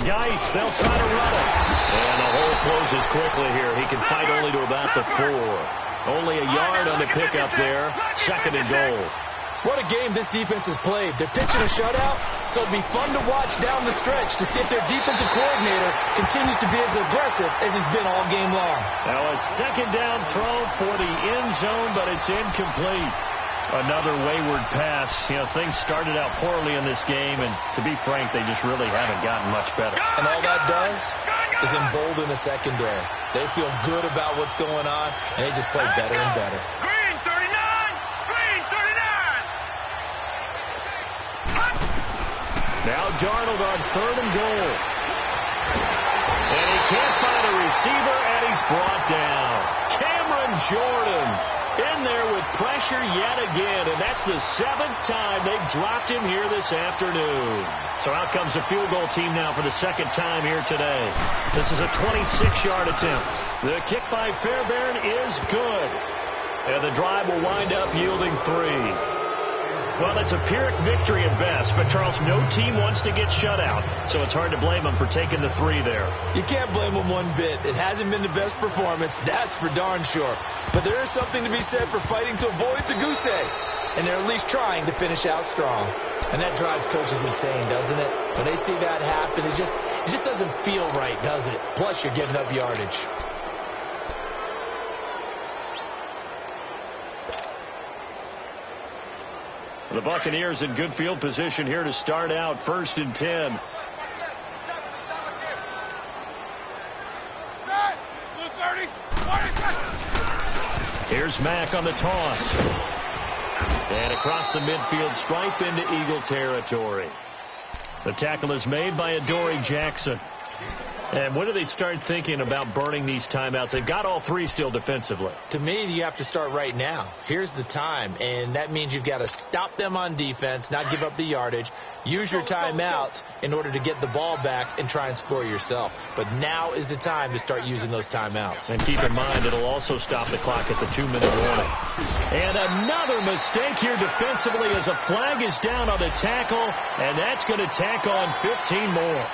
Geis, they'll try to run it. And the hole closes quickly here. He can fight only to about the 4. Only a yard on the pickup there. Second and goal. What a game this defense has played. They're pitching a shutout, so it'll be fun to watch down the stretch to see if their defensive coordinator continues to be as aggressive as he's been all game long. Now a second down throw for the end zone, but it's incomplete. Another wayward pass. You know, things started out poorly in this game, and to be frank, they just really haven't gotten much better. And all that does is embolden the secondary. They feel good about what's going on, and they just play better and better. Green 39! Green 39! Now Darnold on third and goal. And he can't find a receiver, and he's brought down. Cameron Jordan in there with pressure yet again, and that's the 7th time they've dropped him here this afternoon. So out comes the field goal team now for the second time here today. This is a 26-yard attempt. The kick by Fairbairn is good, and the drive will wind up yielding 3. Well, it's a Pyrrhic victory at best, but Charles, no team wants to get shut out, so it's hard to blame them for taking the 3 there. You can't blame them one bit. It hasn't been the best performance, that's for darn sure. But there is something to be said for fighting to avoid the goose egg. and they're at least trying to finish out strong. And that drives coaches insane, doesn't it? When they see that happen, it just doesn't feel right, does it? Plus, you're giving up yardage. The Buccaneers in good field position here to start out, 1st and 10. Here's Mack on the toss. And across the midfield stripe into Eagle territory. The tackle is made by Adoree Jackson. And when do they start thinking about burning these timeouts? They've got all three still defensively. To me, you have to start right now. Here's the time, and that means you've got to stop them on defense, not give up the yardage, use your timeouts in order to get the ball back and try and score yourself. But now is the time to start using those timeouts. And keep in mind, it'll also stop the clock at the 2-minute warning. And another mistake here defensively as a flag is down on the tackle, and that's going to tack on 15 more.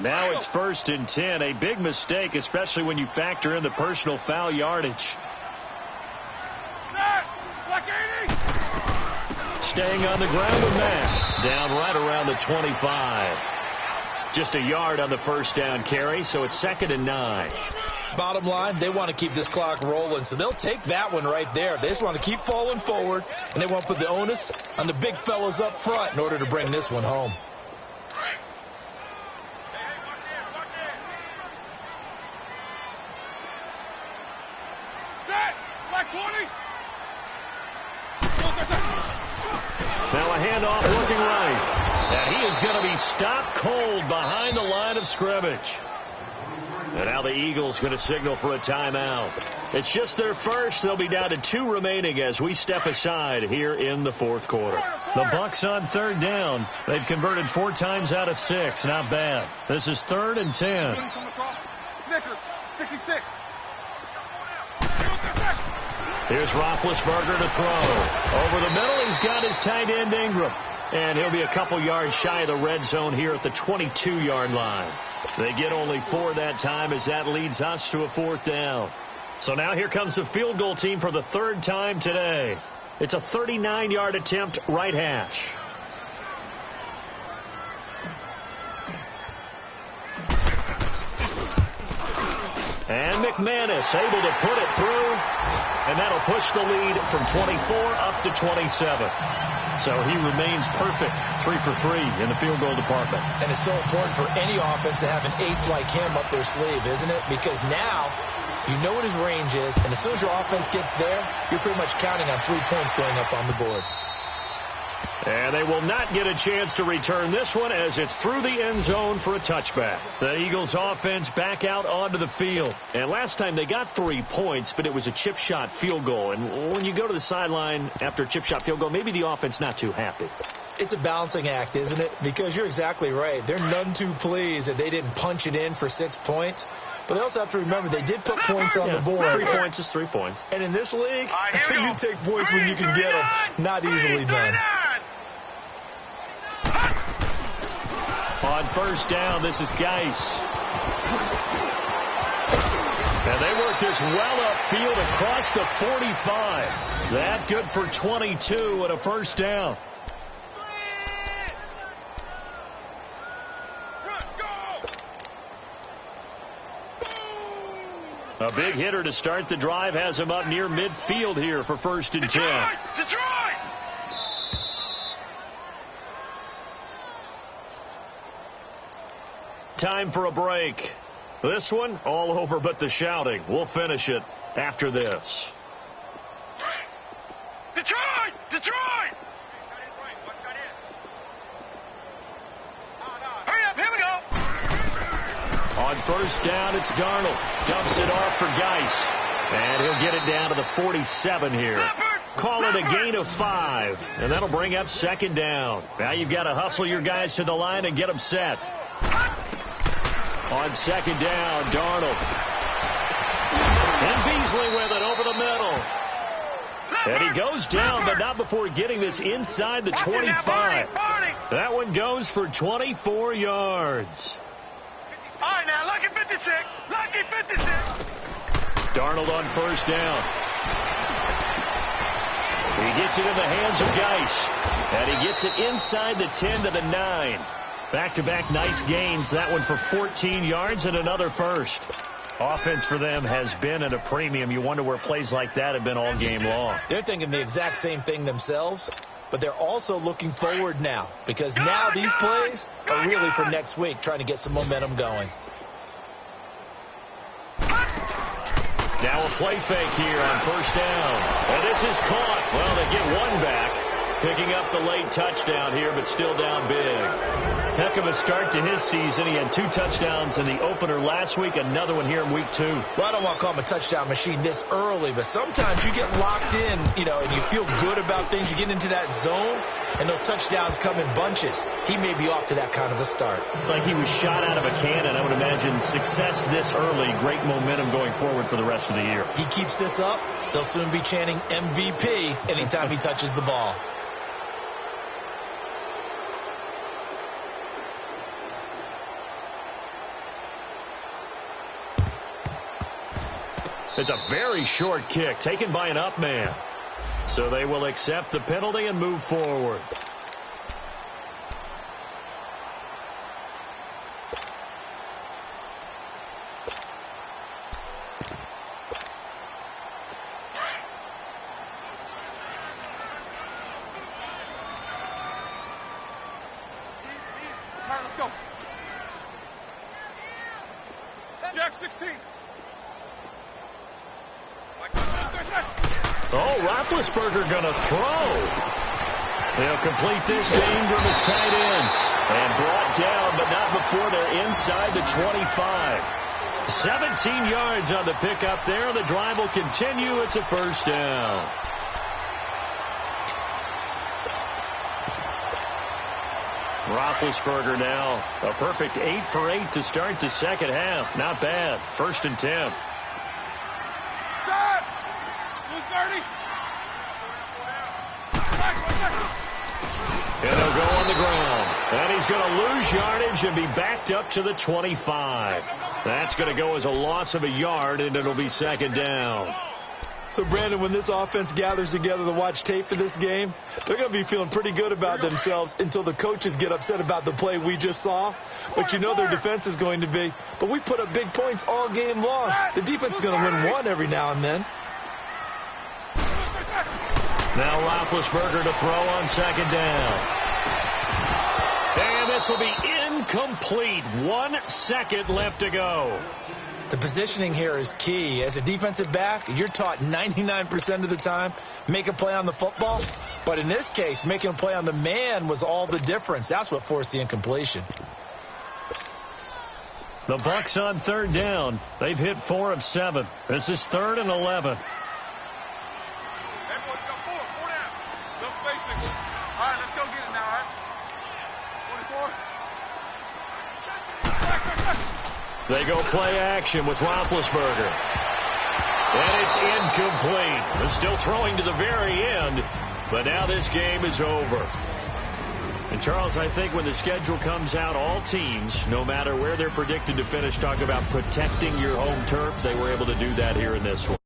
Now it's 1st and 10. A big mistake, especially when you factor in the personal foul yardage. Staying on the ground with Mack. Down right around the 25. Just a yard on the first down carry, so it's 2nd and 9. Bottom line, they want to keep this clock rolling, so they'll take that one right there. They just want to keep falling forward, and they want to put the onus on the big fellas up front in order to bring this one home. Now a handoff looking right. And he is going to be stopped cold behind the line of scrimmage. And now the Eagles going to signal for a timeout. It's just their first. They'll be down to 2 remaining as we step aside here in the 4th quarter. The Bucs on 3rd down. They've converted 4 times out of 6. Not bad. This is 3rd and 10. Snickers, 66. Here's Roethlisberger to throw. Over the middle, he's got his tight end Ingram. And he'll be a couple yards shy of the red zone here at the 22-yard line. They get only 4 that time as that leads us to a 4th down. So now here comes the field goal team for the 3rd time today. It's a 39-yard attempt, right hash. And McManus able to put it through. And that'll push the lead from 24 up to 27. So he remains perfect, 3 for 3 in the field goal department. And it's so important for any offense to have an ace like him up their sleeve, isn't it? Because now you know what his range is, and as soon as your offense gets there, you're pretty much counting on 3 points going up on the board. And they will not get a chance to return this one as it's through the end zone for a touchback. The Eagles offense back out onto the field. And last time they got 3 points, but it was a chip shot field goal. And when you go to the sideline after a chip shot field goal, maybe the offense not too happy. It's a balancing act, isn't it? Because you're exactly right. They're none too pleased that they didn't punch it in for 6 points. But they also have to remember they did put points on the board. 3 points is 3 points. And in this league, you take points when you can get them. Not easily done. On 1st down, this is Geis. And they work this well upfield across the 45. That good for 22 and a 1st down. A big hitter to start the drive has him up near midfield here for 1st and 10. Detroit! Time for a break. This one, all over but the shouting. We'll finish it after this. Detroit! Detroit! Hurry up, here we go! On 1st down, it's Darnold. Dumps it off for Geis. And he'll get it down to the 47 here. Call it a gain of 5. And that'll bring up 2nd down. Now you've got to hustle your guys to the line and get them set. On 2nd down, Darnold. And Mosley with it over the middle. And he goes down, but not before getting this inside the 25. That one goes for 24 yards. All right, now, lucky 56. Lucky 56. Darnold on first down. He gets it in the hands of Geis. And he gets it inside the 10 to the 9. Back-to-back nice gains. That one for 14 yards and another first. Offense for them has been at a premium. You wonder where plays like that have been all game long. They're thinking the exact same thing themselves, but they're also looking forward now because now these plays are really for next week, trying to get some momentum going. Now a play fake here on first down. And this is caught. Well, they get one back. Picking up the late touchdown here, but still down big. Heck of a start to his season. He had 2 touchdowns in the opener last week, another one here in week 2. Well, I don't want to call him a touchdown machine this early, but sometimes you get locked in, and you feel good about things. You get into that zone, and those touchdowns come in bunches. He may be off to that kind of a start. Like he was shot out of a cannon. I would imagine success this early, great momentum going forward for the rest of the year. He keeps this up, they'll soon be chanting MVP anytime he touches the ball. It's a very short kick taken by an up man. So they will accept the penalty and move forward. All right, let's go. Jack 16. Oh, Roethlisberger going to throw. They'll complete this to Ingram as tight end. And brought down, but not before they're inside the 25. 17 yards on the pickup there. The drive will continue. It's a first down. Roethlisberger now a perfect 8 for 8 to start the second half. Not bad. 1st and 10. And they'll go on the ground. And he's going to lose yardage and be backed up to the 25. That's going to go as a loss of a yard, and it'll be second down. So, Brandon, when this offense gathers together to watch tape for this game, they're going to be feeling pretty good about themselves until the coaches get upset about the play we just saw. But you know their defense is going to be. But we put up big points all game long. The defense is going to win one every now and then. Now Roethlisberger to throw on second down. And this will be incomplete. 1 second left to go. The positioning here is key. As a defensive back, you're taught 99% of the time, make a play on the football. But in this case, making a play on the man was all the difference. That's what forced the incompletion. The Bucs on third down. They've hit 4 of 7. This is 3rd and 11. All right, let's go get it now, all right? 24. They go play action with Roethlisberger. And it's incomplete. They're still throwing to the very end, but now this game is over. And, Charles, I think when the schedule comes out, all teams, no matter where they're predicted to finish, talk about protecting your home turf. They were able to do that here in this one.